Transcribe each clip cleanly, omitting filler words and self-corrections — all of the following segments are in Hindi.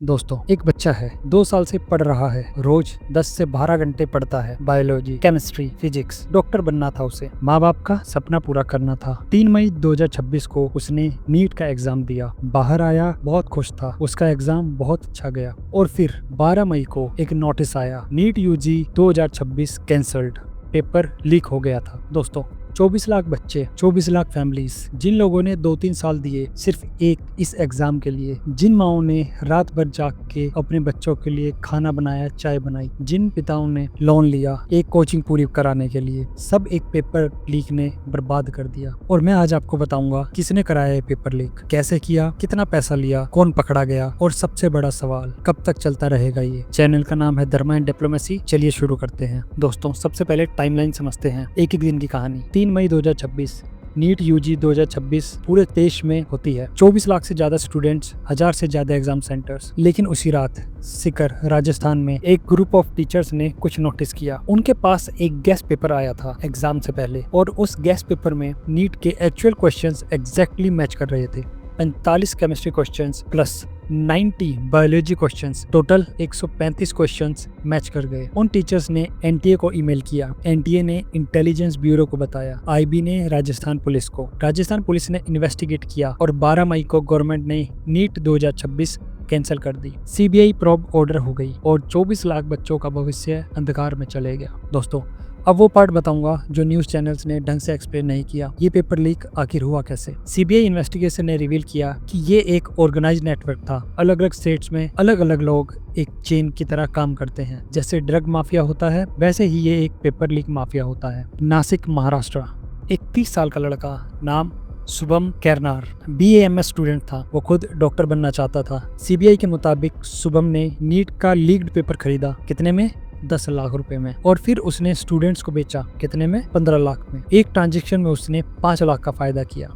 दोस्तों, एक बच्चा है, 2 साल से पढ़ रहा है। रोज 10 से 12 घंटे पढ़ता है। Biology, chemistry, physics. डॉक्टर बनना था उसे। माँ बाप का सपना पूरा करना था। 3 मई 2026 को उसने नीट का एग्जाम दिया। बाहर आया, बहुत खुश था। उसका एग्जाम बहुत अच्छा गया। और फिर 12 मई को एक नोटिस आया, NEET UG 2026 cancelled. Paper leak हो गया था। दोस्तों, 24 लाख बच्चे, 24 लाख फैमिलीज, जिन लोगों ने 2-3 साल दिए सिर्फ एक इस एग्जाम के लिए, जिन माओ ने रात भर जाग के अपने बच्चों के लिए खाना बनाया, चाय बनाई, जिन पिताओं ने लोन लिया एक कोचिंग पूरी कराने के लिए, सब एक पेपर लीक ने बर्बाद कर दिया। और मैं आज आपको बताऊंगा किसने कराया ये पेपर लीक, कैसे किया, कितना पैसा लिया, कौन पकड़ा गया, और सबसे बड़ा सवाल, कब तक चलता रहेगा ये। चैनल का नाम है धर्मा एंड डिप्लोमेसी। चलिए शुरू करते हैं। दोस्तों, सबसे पहले टाइमलाइन समझते हैं, एक एक दिन की कहानी। 3 मई 2026 नीट यूजी 2026 पूरे देश में होती है। 24 लाख से ज्यादा स्टूडेंट्स, 1000 से ज्यादा एग्जाम सेंटर्स। लेकिन उसी रात सीकर राजस्थान में एक ग्रुप ऑफ टीचर्स ने कुछ नोटिस किया। उनके पास एक गेस्ट पेपर आया था एग्जाम से पहले, और उस गेस्ट पेपर में नीट के एक्चुअल क्वेश्चंस एग्जैक्टली मैच कर रहे थे। 45 chemistry questions plus 90 biology questions, total 135 questions match कर गए। उन टीचर्स ने एनटीए को ईमेल किया, एनटीए ने इंटेलिजेंस ब्यूरो को बताया, आईबी ने राजस्थान पुलिस को। राजस्थान पुलिस ने इन्वेस्टिगेट किया और 12 मई को गवर्नमेंट ने नीट 2026 कैंसिल कर दी। सीबीआई प्रोब ऑर्डर हो गई और 24 लाख बच्चों का भविष्य अंधकार में चले गया। दोस्तों, अब वो पार्ट बताऊंगा जो न्यूज चैनल्स ने ढंग से एक्सप्लेन नहीं किया। ये पेपर लीक आखिर हुआ कैसे। सीबीआई इन्वेस्टिगेशन ने रिवील किया कि ये एक ऑर्गेनाइज्ड नेटवर्क था। अलग अलग स्टेट्स में अलग अलग लोग एक चेन की तरह काम करते हैं। जैसे ड्रग माफिया होता है, वैसे ही ये एक पेपर लीक माफिया होता है। नासिक, महाराष्ट्र, एक 30 साल का लड़का, नाम शुभम केरनार, BAMS स्टूडेंट था। वो खुद डॉक्टर बनना चाहता था। सीबीआई के मुताबिक शुभम ने नीट का लीक्ड पेपर खरीदा। कितने में? 10 लाख रुपए में। और फिर उसने स्टूडेंट्स को बेचा। कितने में? 15 लाख में। एक ट्रांजैक्शन में उसने 5 लाख का फायदा किया।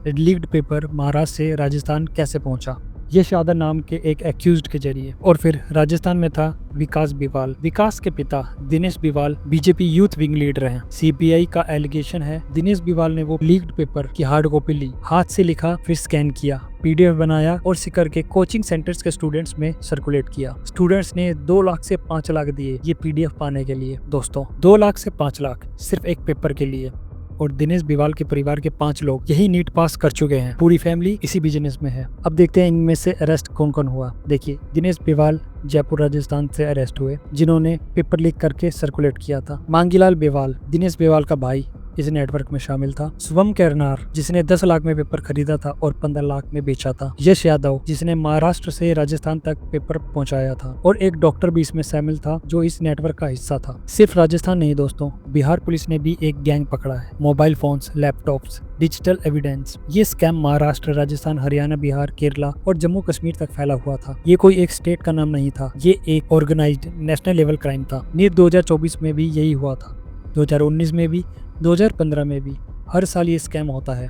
लीक्ड पेपर महाराष्ट्र से राजस्थान कैसे पहुंचा? यशयादव नाम के एक एक्यूज्ड के जरिए। और फिर राजस्थान में था विकास बिवाल। विकास के पिता Dinesh Biwal BJP youth wing leader हैं। सीबीआई का एलिगेशन है दिनेश बिवाल ने वो लीक्ड पेपर की हार्ड कॉपी ली, हाथ से लिखा, फिर स्कैन किया, PDF बनाया और सीकर के कोचिंग सेंटर्स के स्टूडेंट्स में सर्कुलेट किया। स्टूडेंट्स ने 2 लाख से 5 लाख दिए ये PDF पाने के लिए। दोस्तों, 2 लाख से 5 लाख सिर्फ एक पेपर के लिए। और दिनेश बिवाल के परिवार के 5 लोग यही नीट पास कर चुके हैं। पूरी फैमिली इसी बिजनेस में है। अब देखते हैं इनमें से अरेस्ट कौन कौन हुआ। देखिए, दिनेश बिवाल जयपुर राजस्थान से अरेस्ट हुए, जिन्होंने पेपर लीक करके सर्कुलेट किया था। मांगीलाल बिवाल, दिनेश बिवाल का भाई, इस नेटवर्क में शामिल था। शुभम केरनार, जिसने 10 लाख में पेपर खरीदा था और 15 लाख में बेचा था। यश यादव, जिसने महाराष्ट्र से राजस्थान तक पेपर पहुंचाया था। और एक डॉक्टर भी इसमें शामिल था जो इस नेटवर्क का हिस्सा था। सिर्फ राजस्थान नहीं दोस्तों, बिहार पुलिस ने भी एक गैंग पकड़ा है। Mobile phones, laptops, digital evidence. ये स्कैम महाराष्ट्र, राजस्थान, हरियाणा, बिहार, केरला और जम्मू कश्मीर तक फैला हुआ था। ये कोई एक स्टेट का नाम नहीं था, ये एक ऑर्गेनाइज्ड नेशनल लेवल क्राइम था। नीट 2024 में भी यही हुआ था, 2019 में भी, 2015 में भी। हर साल ये स्कैम होता है।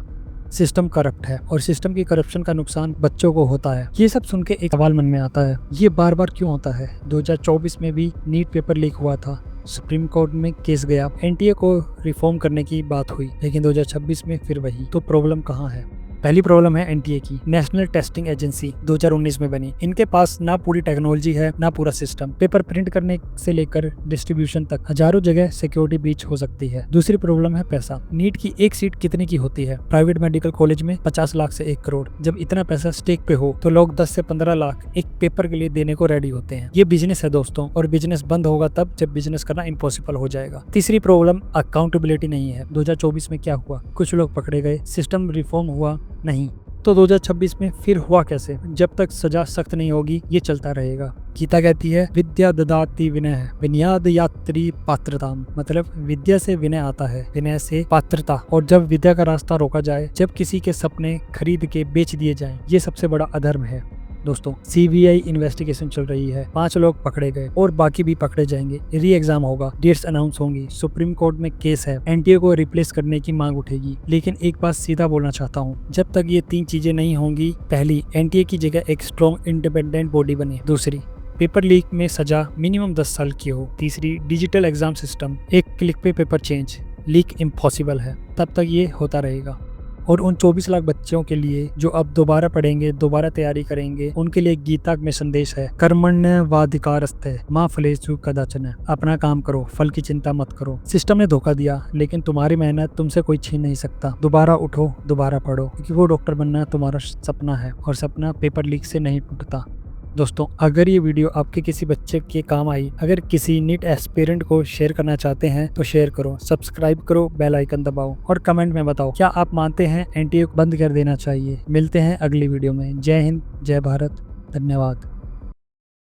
सिस्टम करप्ट है और सिस्टम की करप्शन का नुकसान बच्चों को होता है। ये सब सुन के एक सवाल मन में आता है, ये बार बार क्यों होता है? 2024 में भी नीट पेपर लीक हुआ था, सुप्रीम कोर्ट में केस गया, एनटीए को रिफॉर्म करने की बात हुई, लेकिन 2026 में फिर वही। तो प्रॉब्लम कहाँ है? पहली प्रॉब्लम है एनटीए की। नेशनल टेस्टिंग एजेंसी 2019 में बनी। इनके पास ना पूरी टेक्नोलॉजी है, ना पूरा सिस्टम। पेपर प्रिंट करने से लेकर डिस्ट्रीब्यूशन तक हजारों जगह सिक्योरिटी ब्रीच हो सकती है। दूसरी प्रॉब्लम है पैसा। नीट की एक सीट कितने की होती है? प्राइवेट मेडिकल कॉलेज में 50 लाख से 1 करोड़। जब इतना पैसा स्टेक पे हो तो लोग 10 से 15 लाख एक पेपर के लिए देने को रेडी होते हैं। ये बिजनेस है दोस्तों, और बिजनेस बंद होगा तब जब बिजनेस करना इम्पॉसिबल हो जाएगा। तीसरी प्रॉब्लम अकाउंटेबिलिटी नहीं है। 2024 में क्या हुआ? कुछ लोग पकड़े गए, सिस्टम रिफॉर्म हुआ नहीं। तो 2026 में फिर हुआ कैसे? जब तक सजा सख्त नहीं होगी ये चलता रहेगा। गीता कहती है, विद्या ददाति विनय विनयाद यात्री पात्रता। मतलब विद्या से विनय आता है, विनय से पात्रता। और जब विद्या का रास्ता रोका जाए, जब किसी के सपने खरीद के बेच दिए जाएं, ये सबसे बड़ा अधर्म है। दोस्तों, सीबीआई इन्वेस्टिगेशन चल रही है। 5 लोग पकड़े गए और बाकी भी पकड़े जाएंगे। री एग्जाम होगा, डेट्स अनाउंस होंगी, सुप्रीम कोर्ट में केस है, एनटीए को रिप्लेस करने की मांग उठेगी। लेकिन एक बात सीधा बोलना चाहता हूँ, जब तक ये 3 चीजें नहीं होंगी, पहली, एनटीए की जगह एक स्ट्रॉन्ग इंडिपेंडेंट बॉडी बने। दूसरी, पेपर लीक में सजा मिनिमम 10 साल की हो। तीसरी, डिजिटल एग्जाम सिस्टम, एक क्लिक पे पेपर चेंज। लीक इम्पॉसिबल है, तब तक ये होता रहेगा। और उन 24 लाख बच्चों के लिए जो अब दोबारा पढ़ेंगे, दोबारा तैयारी करेंगे, उनके लिए गीता में संदेश है, कर्मण्येवाधिकारस्ते मा फलेषु कदाचन। अपना काम करो, फल की चिंता मत करो। सिस्टम ने धोखा दिया, लेकिन तुम्हारी मेहनत तुमसे कोई छीन नहीं सकता। दोबारा उठो, दोबारा पढ़ो, क्योंकि वो डॉक्टर बनना तुम्हारा सपना है और सपना पेपर लीक से नहीं टूटता। दोस्तों, अगर ये वीडियो आपके किसी बच्चे के काम आई, अगर किसी नीट एस्पिरेंट को शेयर करना चाहते हैं तो शेयर करो, सब्सक्राइब करो, बेल आइकन दबाओ और कमेंट में बताओ क्या आप मानते हैं एनटीए बंद कर देना चाहिए। मिलते हैं अगली वीडियो में। जय हिंद, जय भारत, धन्यवाद।